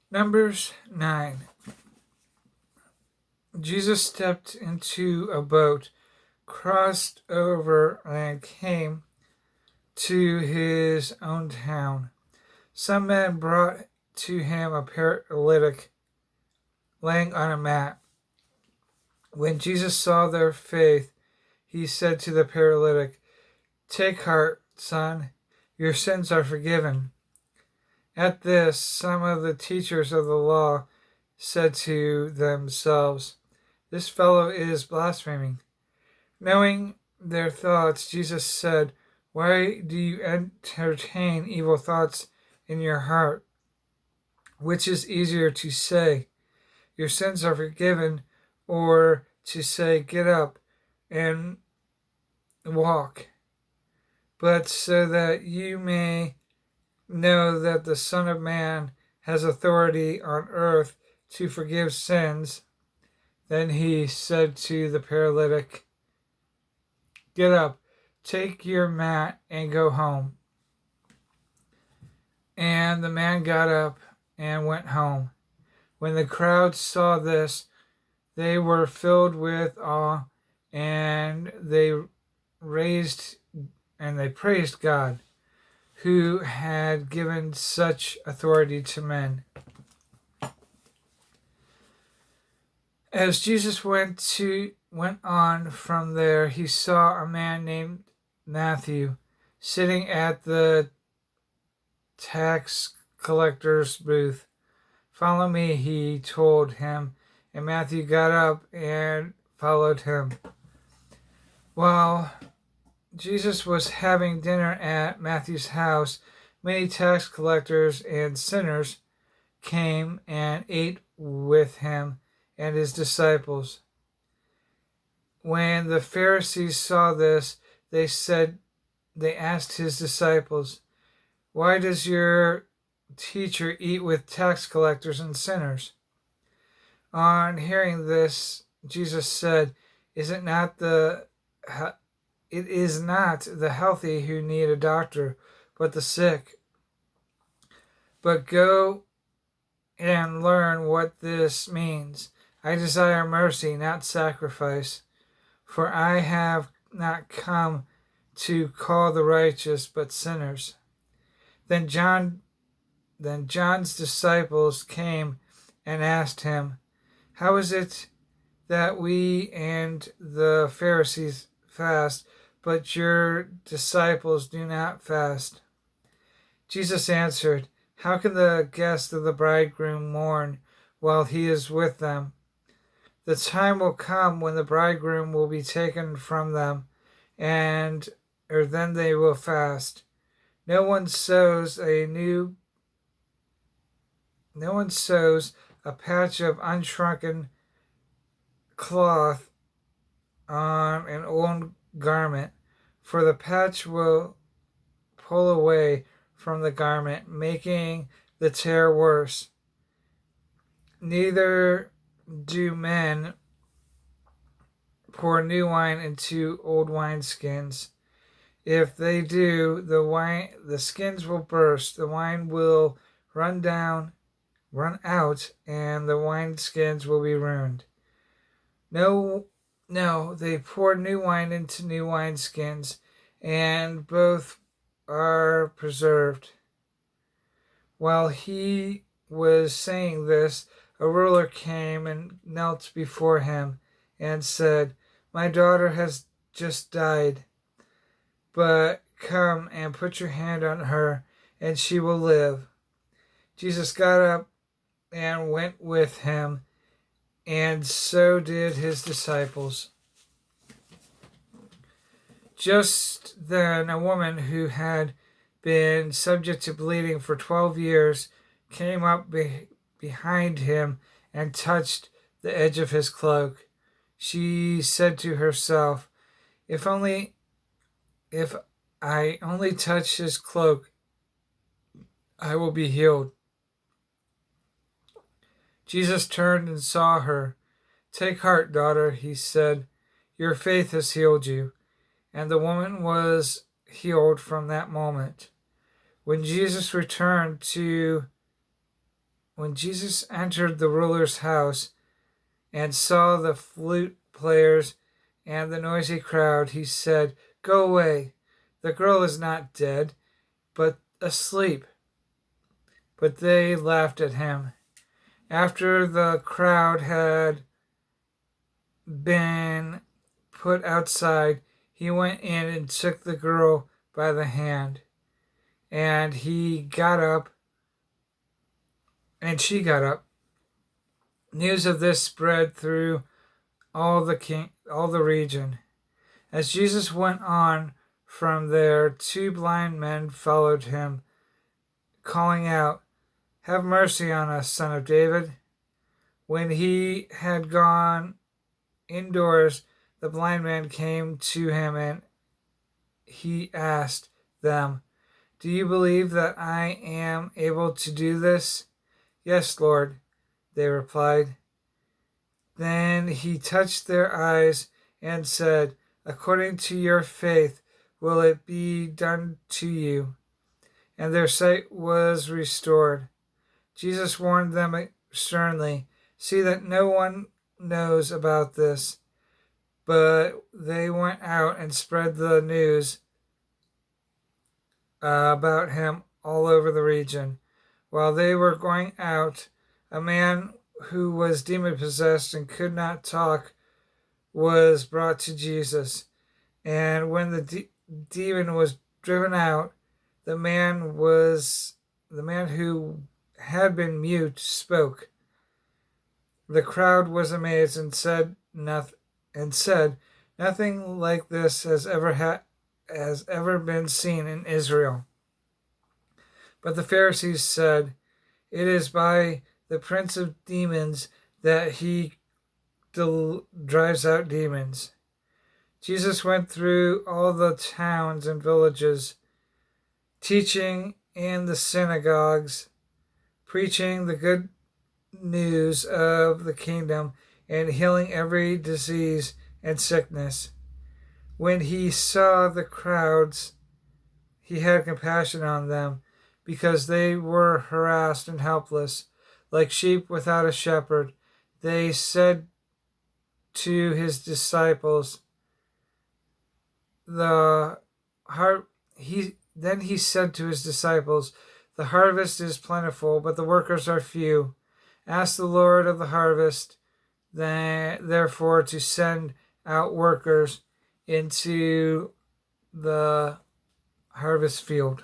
Numbers 9. Jesus stepped into a boat, crossed over, and came to his own town. Some men brought to him a paralytic laying on a mat. When Jesus saw their faith, he said to the paralytic, "Take heart, son, your sins are forgiven." At this, some of the teachers of the law said to themselves, "This fellow is blaspheming." Knowing their thoughts, Jesus said, "Why do you entertain evil thoughts in your heart? Which is easier to say, 'Your sins are forgiven,' or to say, 'Get up and walk'? But so that you may know that the Son of Man has authority on earth to forgive sins." Then he said to the paralytic, "Get up, take your mat, and go home." And the man got up and went home. When the crowd saw this, they were filled with awe, and they praised God, who had given such authority to men. As Jesus went on from there, he saw a man named Matthew sitting at the tax collector's booth. "Follow me," he told him, and Matthew got up and followed him. While Jesus was having dinner at Matthew's house, many tax collectors and sinners came and ate with him and his disciples. When the Pharisees saw this, they asked his disciples, "Why does your teacher eat with tax collectors and sinners?" On hearing this, Jesus said, It is not the healthy who need a doctor, but the sick. But go and learn what this means. I desire mercy, not sacrifice, for I have not come to call the righteous, but sinners. Then John's disciples came and asked him, "How is it that we and the Pharisees fast, but your disciples do not fast?" Jesus answered, "How can the guests of the bridegroom mourn while he is with them? The time will come when the bridegroom will be taken from them, then they will fast. No one sews a patch of unshrunken cloth on an old garment, for the patch will pull away from the garment, making the tear worse. Neither do men pour new wine into old wineskins. If they do, the skins will burst, the wine will run out, and the wineskins will be ruined. No, they pour new wine into new wineskins, and both are preserved." While he was saying this, a ruler came and knelt before him and said, "My daughter has just died, but come and put your hand on her, and she will live." Jesus got up and went with him, and so did his disciples. Just then, a woman who had been subject to bleeding for 12 years came up behind him and touched the edge of his cloak. She said to herself, If I only touch his cloak, I will be healed." Jesus turned and saw her. "Take heart, daughter," he said. "Your faith has healed you." And the woman was healed from that moment. When Jesus returned to when Jesus entered the ruler's house and saw the flute players and the noisy crowd, he said, "Go away. The girl is not dead, but asleep." But they laughed at him. After the crowd had been put outside, he went in and took the girl by the hand, and he got up, and she got up. News of this spread through all the region. As Jesus went on from there, two blind men followed him, calling out, "Have mercy on us, Son of David." When he had gone indoors, the blind man came to him and he asked them, "Do you believe that I am able to do this?" "Yes, Lord," they replied. Then he touched their eyes and said, "According to your faith will it be done to you." And their sight was restored. Jesus warned them sternly, "See that no one knows about this." But they went out and spread the news about him all over the region. While they were going out, a man who was demon-possessed and could not talk was brought to Jesus. And when the demon was driven out, the man who had been mute spoke. The crowd was amazed and said, "Nothing like this has ever been seen in Israel." But the Pharisees said, "It is by the prince of demons that he drives out demons." Jesus went through all the towns and villages, teaching in the synagogues, preaching the good news of the kingdom, and healing every disease and sickness. When he saw the crowds, he had compassion on them, because they were harassed and helpless, like sheep without a shepherd. They said to his disciples, Then he said to his disciples, "The harvest is plentiful, but the workers are few. Ask the Lord of the harvest, therefore, to send out workers into the harvest field."